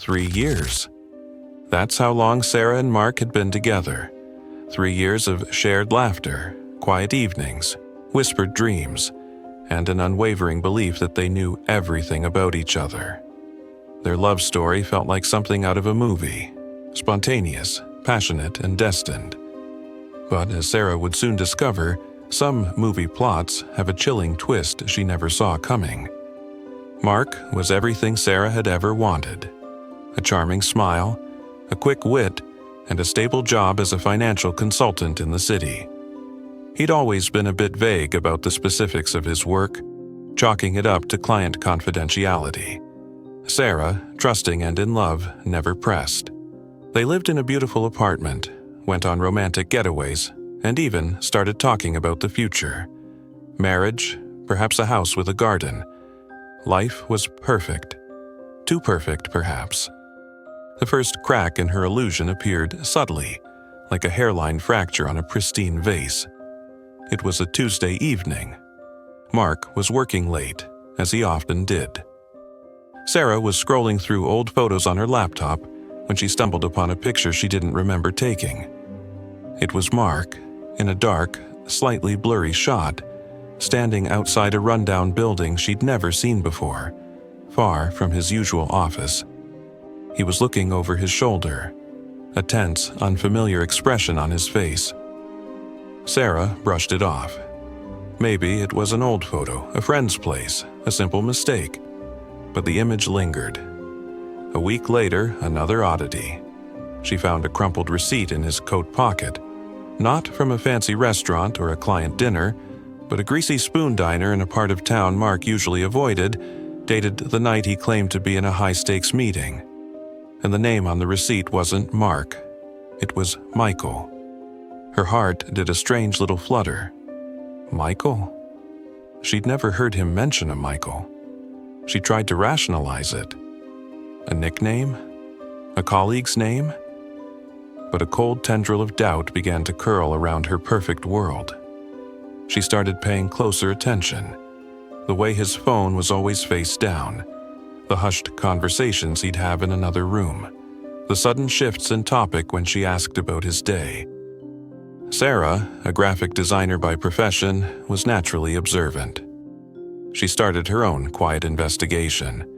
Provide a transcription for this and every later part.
3 years. That's how long Sarah and Mark had been together. 3 years of shared laughter, quiet evenings, whispered dreams, and an unwavering belief that they knew everything about each other. Their love story felt like something out of a movie, spontaneous, passionate, and destined. But as Sarah would soon discover, some movie plots have a chilling twist she never saw coming. Mark was everything Sarah had ever wanted. A charming smile, a quick wit, and a stable job as a financial consultant in the city. He'd always been a bit vague about the specifics of his work, chalking it up to client confidentiality. Sarah, trusting and in love, never pressed. They lived in a beautiful apartment, went on romantic getaways, and even started talking about the future. Marriage, perhaps a house with a garden. Life was perfect. Too perfect, perhaps. The first crack in her illusion appeared subtly, like a hairline fracture on a pristine vase. It was a Tuesday evening. Mark was working late, as he often did. Sarah was scrolling through old photos on her laptop when she stumbled upon a picture she didn't remember taking. It was Mark, in a dark, slightly blurry shot, standing outside a rundown building she'd never seen before, far from his usual office. He was looking over his shoulder, a tense, unfamiliar expression on his face. Sarah brushed it off. Maybe it was an old photo, a friend's place, a simple mistake. But the image lingered. A week later, another oddity. She found a crumpled receipt in his coat pocket, not from a fancy restaurant or a client dinner, but a greasy spoon diner in a part of town Mark usually avoided, dated the night he claimed to be in a high-stakes meeting. And the name on the receipt wasn't Mark. It was Michael. Her heart did a strange little flutter. Michael? She'd never heard him mention a Michael. She tried to rationalize it. A nickname? A colleague's name? But a cold tendril of doubt began to curl around her perfect world. She started paying closer attention. The way his phone was always face down, the hushed conversations he'd have in another room, the sudden shifts in topic when she asked about his day. Sarah, a graphic designer by profession, was naturally observant. She started her own quiet investigation.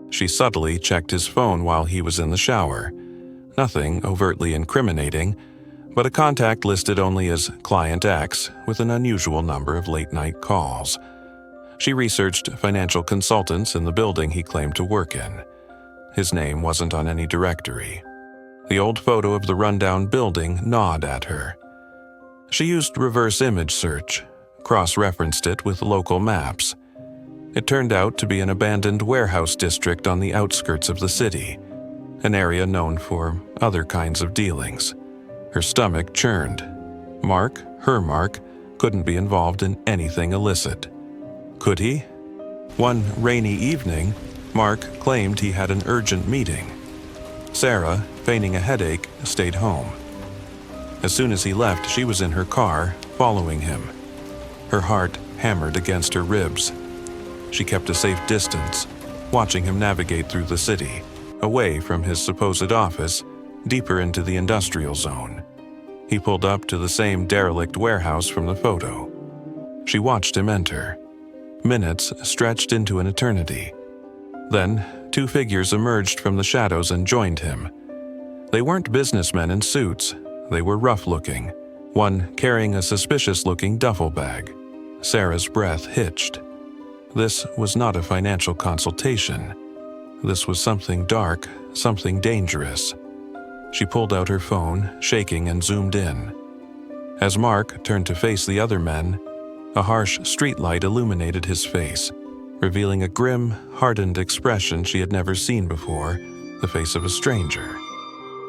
She subtly checked his phone while he was in the shower. Nothing overtly incriminating, but a contact listed only as Client X with an unusual number of late-night calls. She researched financial consultants in the building he claimed to work in. His name wasn't on any directory. The old photo of the rundown building gnawed at her. She used reverse image search, cross-referenced it with local maps. It turned out to be an abandoned warehouse district on the outskirts of the city, an area known for other kinds of dealings. Her stomach churned. Her Mark, couldn't be involved in anything illicit. Could he? One rainy evening, Mark claimed he had an urgent meeting. Sarah, feigning a headache, stayed home. As soon as he left, she was in her car, following him. Her heart hammered against her ribs. She kept a safe distance, watching him navigate through the city, away from his supposed office, deeper into the industrial zone. He pulled up to the same derelict warehouse from the photo. She watched him enter. Minutes stretched into an eternity. Then, 2 figures emerged from the shadows and joined him. They weren't businessmen in suits. They were rough-looking, one carrying a suspicious-looking duffel bag. Sarah's breath hitched. This was not a financial consultation. This was something dark, something dangerous. She pulled out her phone, shaking, and zoomed in. As Mark turned to face the other men, a harsh streetlight illuminated his face, revealing a grim, hardened expression she had never seen before, the face of a stranger.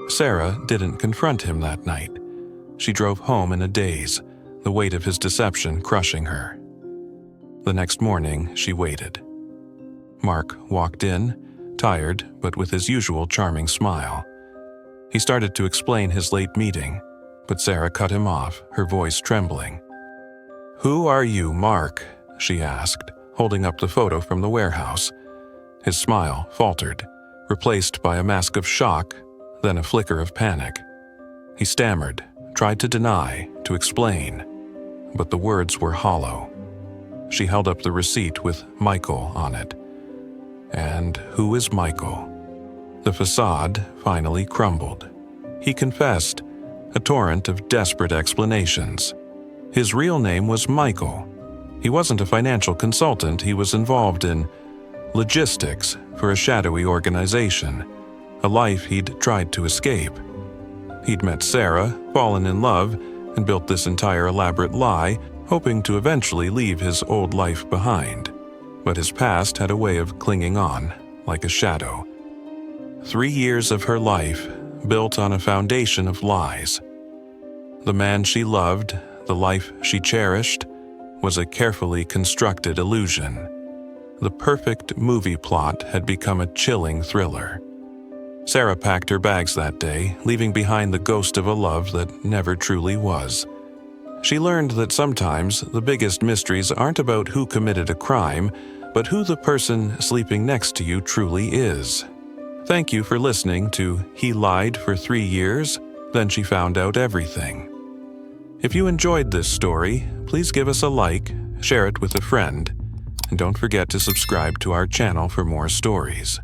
Sarah didn't confront him that night. She drove home in a daze, the weight of his deception crushing her. The next morning, she waited. Mark walked in, tired but with his usual charming smile. He started to explain his late meeting, but Sarah cut him off, her voice trembling. "Who are you, Mark?" she asked, holding up the photo from the warehouse. His smile faltered. replaced by a mask of shock, then a flicker of panic. He stammered, tried to deny, to explain, but the words were hollow. She held up the receipt with Michael on it. And who is Michael? The facade finally crumbled. He confessed, a torrent of desperate explanations. His real name was Michael. He wasn't a financial consultant, he was involved in logistics for a shadowy organization, a life he'd tried to escape. He'd met Sarah, fallen in love, and built this entire elaborate lie, hoping to eventually leave his old life behind. But his past had a way of clinging on, like a shadow. 3 years of her life built on a foundation of lies. The man she loved, the life she cherished, was a carefully constructed illusion. The perfect movie plot had become a chilling thriller. Sarah packed her bags that day, leaving behind the ghost of a love that never truly was. She learned that sometimes the biggest mysteries aren't about who committed a crime, but who the person sleeping next to you truly is. Thank you for listening to He Lied for 3 Years, Then She Found Out Everything. If you enjoyed this story, please give us a like, share it with a friend, and don't forget to subscribe to our channel for more stories.